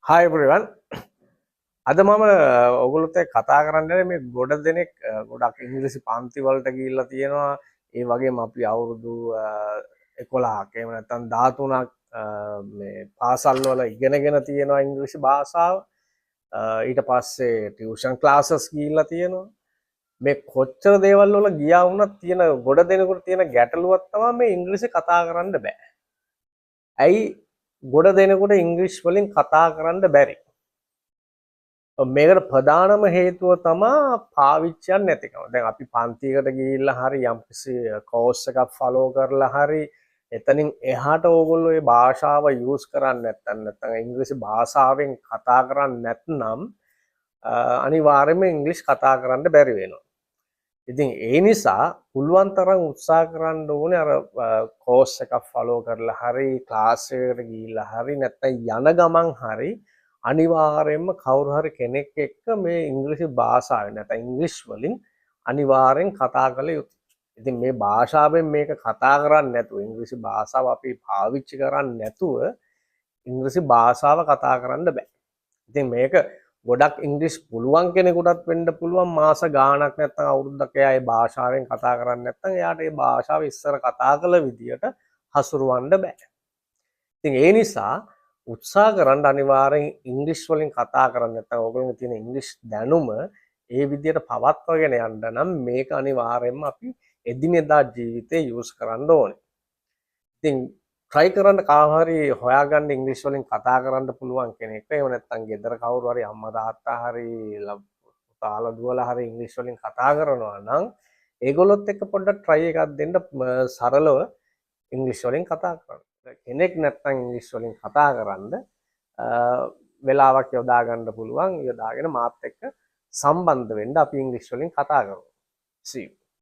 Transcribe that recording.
Hi everyone. අද මම ඔයගොල්ලොත් එක්ක කතා කරන්න යන්නේ මේ ගොඩ දෙනෙක් ගොඩක් ඉංග්‍රීසි පන්ති වලට ගිහිල්ලා තියෙනවා. ඒ වගේම අපි අවුරුදු 11ක් එහෙම නැත්නම් 13ක් මේ පාසල් වල ඉගෙනගෙන තියෙනවා ඉංග්‍රීසි භාෂාව. ඊට පස්සේ ටියුෂන් ක්ලාසස් ගිහිල්ලා තියෙනවා. මේ කොච්චර දේවල් වල ගියා වුණත් තියෙන ගොඩ දෙනෙකුට තියෙන ගැටලුවක් තමයි මේ ඉංග්‍රීසි කතා කරන්න බෑ. ඇයි ගොඩ දෙනෙකුට ඉංග්‍රීසි වලින් කතා කරන්න බැරි? මේකට ප්‍රධානම හේතුව තමා පාවිච්චියක් නැතිකම. දැන් අපි පන්තියකට ගිහිල්ලා හරි යම්කිසි කෝස් එකක් ෆලෝ කරලා හරි එතනින් එහාට ඕගොල්ලෝ මේ භාෂාව යූස් කරන්නේ නැත්නම් ඉංග්‍රීසි භාෂාවෙන් කතා කරන්නේ නැත්නම් අනිවාර්යයෙන්ම ඉංග්‍රීසි කතා කරන්න බැරි වෙනවා. ඉතින් ඒ නිසා පුළුවන් තරම් උත්සාහ කරන්න ඕනේ අර කෝස් එකක් ෆලෝ කරලා හරි ක්ලාස් එකකට ගිහිල්ලා හරි නැත්නම් යන ගමන් හරි අනිවාර්යයෙන්ම කවුරු හරි කෙනෙක් එක්ක මේ ඉංග්‍රීසි භාෂාවෙන් නැත්නම් ඉංග්‍රීසි වලින් අනිවාර්යෙන් කතා කළ යුතුයි. ඉතින් මේ භාෂාවෙන් මේක කතා කරන්නේ නැතුව ඉංග්‍රීසි භාෂාව අපි පාවිච්චි කරන්නේ නැතුව ඉංග්‍රීසි භාෂාව කතා කරන්න බෑ. ඉතින් මේක ගොඩක් ඉංග්‍රීසි පුළුවන් කෙනෙකුටත් වෙන්න පුළුවන් මාස ගාණක් නැත්නම් අවුරුද්දක් එයා ඒ භාෂාවෙන් කතා කරන්නේ නැත්නම් එයාට ඒ භාෂාව ඉස්සර කතා කළ විදියට හසුරවන්න බෑ. ඉතින් ඒ නිසා උත්සාහ කරන්න අනිවාර්යෙන් ඉංග්‍රීසි වලින් කතා කරන්න නැත්නම් ඕගොල්ලෝ තියෙන ඉංග්‍රීසි දැනුම ඒ විදියට පවත්වාගෙන යන්න නම් මේක අනිවාර්යෙන්ම අපි එදිනෙදා ජීවිතේ යූස් කරන්න ඕනේ. ඉතින් try කරන්න කාව හරි හොයාගන්න ඉංග්‍රීසි වලින් කතා කරන්න පුළුවන් කෙනෙක්. එහෙම නැත්නම් ගෙදර කවුරු හරි අම්මා තාත්තා හරි පුතාලා දුවලා හරි ඉංග්‍රීසි වලින් කතා කරනවා නම් ඒගොල්ලොත් එක්ක පොඩ්ඩක් try එකක් දෙන්න සරලව ඉංග්‍රීසි වලින් කතා කරන්න. කෙනෙක් නැත්නම් ඉංග්‍රීසි වලින් කතා කරන්න වෙලාවක් යොදා ගන්න පුළුවන්. යොදාගෙන මාත් එක්ක සම්බන්ධ වෙන්න අපි ඉංග්‍රීසි වලින් කතා කරමු. See you.